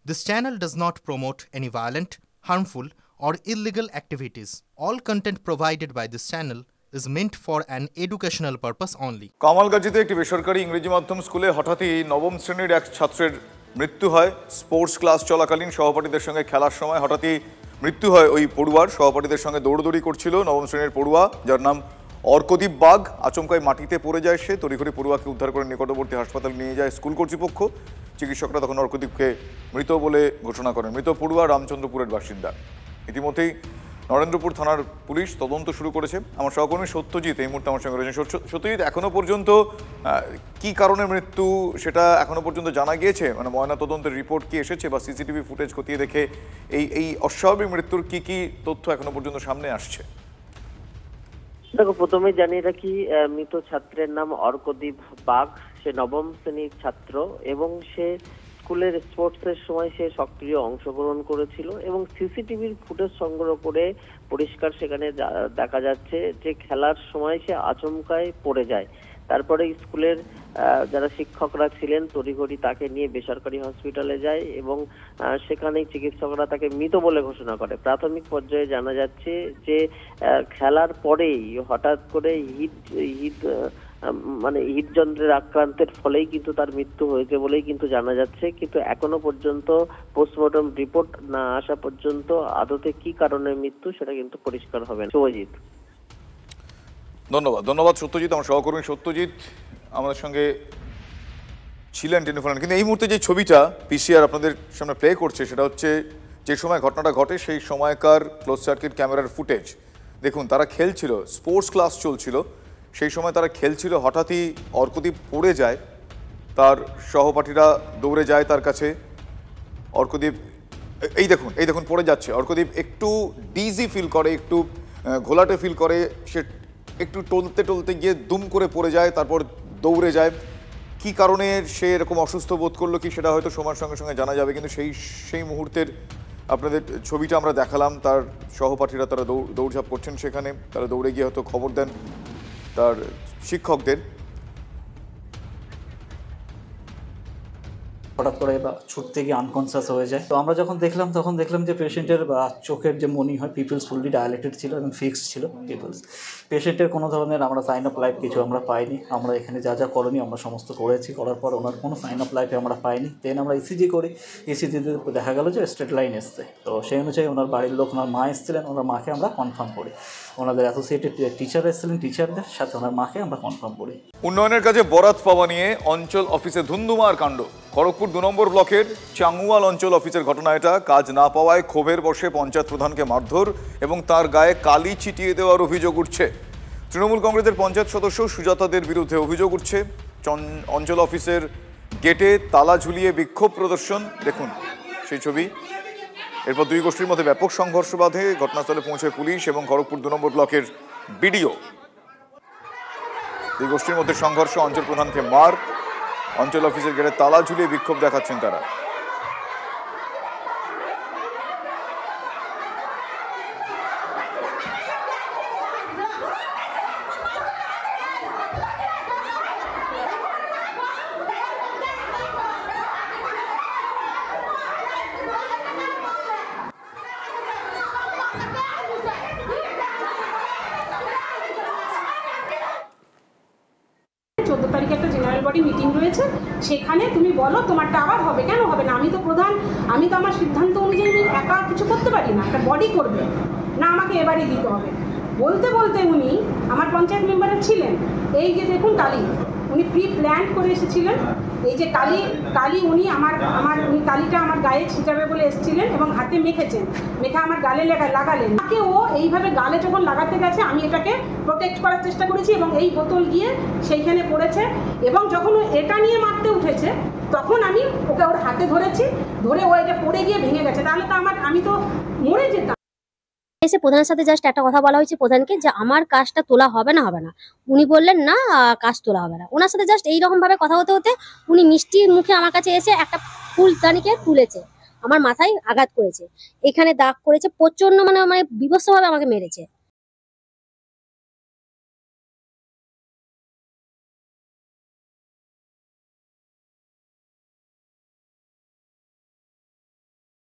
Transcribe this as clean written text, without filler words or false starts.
This channel does not promote any violent, harmful, or illegal activities. All content provided by this channel is meant for an educational purpose only. কামালগাজীতে একটি বেসরকারি ইংরেজি মাধ্যম স্কুলে হঠাৎই নবম শ্রেণীর এক ছাত্রের মৃত্যু হয়। স্পোর্টস ক্লাস চলাকালীন সহপাঠীদের সঙ্গে খেলার সময় হঠাৎই মৃত্যু হয় ওই পড়ুয়ার। সহপাঠীদের সঙ্গে দৌড়দৌড়ি করছিল নবম শ্রেণীর পড়ুয়া, যার নাম অর্কদীপ বাগ। আচমকাই মাটিতে পড়ে যায় সে। তড়িঘড়ি পড়ুয়াকে উদ্ধার করে নিকটবর্তী হাসপাতালে নিয়ে যায় স্কুল কর্তৃপক্ষ। চিকিৎসকরা তখন অর্কদীপকে মৃত বলে ঘোষণা করেন। মৃত পড়ুয়া রামচন্দ্রপুরের বাসিন্দা। ইতিমধ্যেই নরেন্দ্রপুর থানার পুলিশ তদন্ত শুরু করেছে। আমার সহকর্মী সত্যজিৎ এই মুহূর্তে আমার সঙ্গে রয়েছেন। সত্যজিৎ, এখনো পর্যন্ত কি কারণে মৃত্যু সেটা এখনো পর্যন্ত জানা গিয়েছে? মানে ময়না তদন্তের রিপোর্ট কি এসেছে বা সিসিটিভি ফুটেজ খতিয়ে দেখে এই অস্বাভাবিক মৃত্যুর কি কি তথ্য এখনো পর্যন্ত সামনে আসছে? দেখো, প্রথমে জানিয়ে রাখি, মৃত ছাত্রের নাম অর্কদীপ বাগ। সে নবম শ্রেণীর ছাত্র এবং সে স্কুলের স্পোর্টসের সময় সে সক্রিয় অংশগ্রহণ করেছিল এবং সিসিটিভির ফুটেজ সংগ্রহ করে পরিষ্কার সেখানে দেখা যাচ্ছে যে খেলার সময় সে আচমকায় পড়ে যায়। তারপরে স্কুলের যারা শিক্ষকরা ছিলেন তড়িঘড়ি তাকে নিয়ে বেসরকারি হসপিটালে যায় এবং সেখানেই চিকিৎসকরা তাকে মৃত বলে ঘোষণা করে। প্রাথমিক পর্যায়ে জানা যাচ্ছে যে খেলার পরেই হঠাৎ করে হৃদযন্ত্রের আক্রান্তের ফলেই কিন্তু তার মৃত্যু হয়েছে বলেই কিন্তু জানা যাচ্ছে। কিন্তু এখনো পর্যন্ত পোস্টমর্টম রিপোর্ট না আসা পর্যন্ত আদতে কি কারণে মৃত্যু সেটা কিন্তু পরিষ্কার হবে না। শুভজিৎ, ধন্যবাদ সত্যজিৎ। আমার সহকর্মী সত্যজিৎ আমাদের সঙ্গে ছিলেন টেলিফোনে। কিন্তু এই মুহূর্তে যে ছবিটা পিসিআর আপনাদের সামনে প্লে করছে সেটা হচ্ছে যে সময় ঘটনাটা ঘটে সেই সময়কার ক্লোজ সার্কিট ক্যামেরার ফুটেজ। দেখুন, তারা খেলছিল, স্পোর্টস ক্লাস চলছিল, সেই সময় তারা খেলছিল। হঠাৎই অর্কদীপ পড়ে যায়, তার সহপাঠীরা দৌড়ে যায় তার কাছে। অর্কদীপ এই দেখুন পড়ে যাচ্ছে। অর্কদীপ একটু ডিজি ফিল করে, একটু ঘোলাটে ফিল করে। সে একটু টলতে গিয়ে দুম করে পড়ে যায়, তারপর দৌড়ে যায়। কি কারণে সে এরকম অসুস্থ বোধ করলো কি সেটা হয়তো সময়ের সঙ্গে সঙ্গে জানা যাবে। কিন্তু সেই মুহূর্তের আপনাদের ছবিটা আমরা দেখালাম। তার সহপাঠীরা তারা দৌড়ঝাঁপ করছেন সেখানে। তারা দৌড়ে গিয়ে হয়তো খবর দেন তার শিক্ষকদের। হঠাৎ করে বা ছুটতে গিয়ে আনকনসিয়াস হয়ে যায়। তো আমরা যখন দেখলাম তখন দেখলাম যে পেশেন্টের চোখের যে মনি হয় পিপলস ফুললি ডায়ালেটেড ছিল এবং ফিক্সড ছিল পিপলস। পেশেন্টের কোনো ধরনের আমরা সাইন অফ লাইফ কিছু আমরা পাইনি। আমরা এখানে যা করণীয় আমরা সমস্ত করেছি। করার পর ওনার কোনো সাইন অফ লাইফে আমরা পাইনি। দেন আমরা ইসিজি করি। ইসিজিতে দেখা গেল যে স্ট্রেট লাইন এসছে। তো সেই অনুযায়ী ওনার বাড়ির লোক, ওনার মা এসেছিলেন, ওনার মাকে আমরা কনফার্ম করি। ওনাদের অ্যাসোসিয়েটেড টিচার এসেছিলেন, টিচারদের সাথে ওনার মাকে আমরা কনফার্ম করি। উন্নয়নের কাজে বরাত পাওয়া নিয়ে অঞ্চল অফিসে ধুন্ধুমার কাণ্ড। খড়গপুর 2 নম্বর ব্লকের চাঙ্গুয়াল অঞ্চল অফিসের ঘটনা এটা। কাজ না পাওয়ায় ক্ষোভের বশে পঞ্চায়েত প্রধানকে মারধর এবং তার গায়ে কালি ছিটিয়ে দেওয়ার অভিযোগ উঠছে। তৃণমূল কংগ্রেসের পঞ্চায়েত সদস্য সুজাতাদের বিরুদ্ধে অভিযোগ উঠছে। অঞ্চল অফিসের গেটে তালা ঝুলিয়ে বিক্ষোভ প্রদর্শন। দেখুন সেই ছবি। এরপর দুই গোষ্ঠীর মধ্যে ব্যাপক সংঘর্ষ বাধে। ঘটনাস্থলে পৌঁছায় পুলিশ এবং খড়গপুর 2 নম্বর ব্লকের বিডিও। দুই গোষ্ঠীর মধ্যে সংঘর্ষ, অঞ্চল প্রধানকে মার। অঞ্চল অফিসের গেটে তালা ঝুলিয়ে বিক্ষোভ দেখাচ্ছেন তারা। তারিখে একটা জেনারেল বডি মিটিং রয়েছে, সেখানে তুমি বলো তোমারটা আবার হবে। কেন হবে না? আমি তো প্রধান, আমি তো আমার সিদ্ধান্ত অনুযায়ী একা কিছু করতে পারি না। একটা বডি করবে না, আমাকে এবারই দিতে হবে। বলতে উনি আমার পঞ্চায়েত মেম্বারের ছিলেন। এই যে দেখুন টালি, উনি প্রি প্ল্যান করে এসেছিলেন। এই যে কালি উনি উনি কালিটা আমার গায়ে ছিটাবে বলে এসেছিলেন এবং হাতে মেখে আমার গালে লাগালেন। তাকে ও এইভাবে গালে যখন লাগাতে গেছে আমি এটাকে প্রোটেক্ট করার চেষ্টা করেছি এবং এই বোতল গিয়ে সেইখানে পড়েছে। এবং যখন ও এটা নিয়ে মারতে উঠেছে তখন আমি ওকে ওর হাতে ধরেছি, ধরে ও এটা পড়ে গিয়ে ভেঙে গেছে। তাহলে তো আমি তো মরে যেতাম। এসে প্রধানের সাথে জাস্ট একটা কথা বলা হয়েছে প্রধানকে যে আমার কাজটা তোলা হবে না। উনি বললেন না, কাজ তোলা হবে না। ওনার সাথে জাস্ট এইরকম ভাবে কথা হতে উনি মিষ্টি মুখে আমার কাছে এসে একটা ফুলদানিকে তুলেছে, আমার মাথায় আঘাত করেছে, এখানে দাগ করেছে প্রচন্ড, মানে বিভৎসভাবে আমাকে মেরেছে।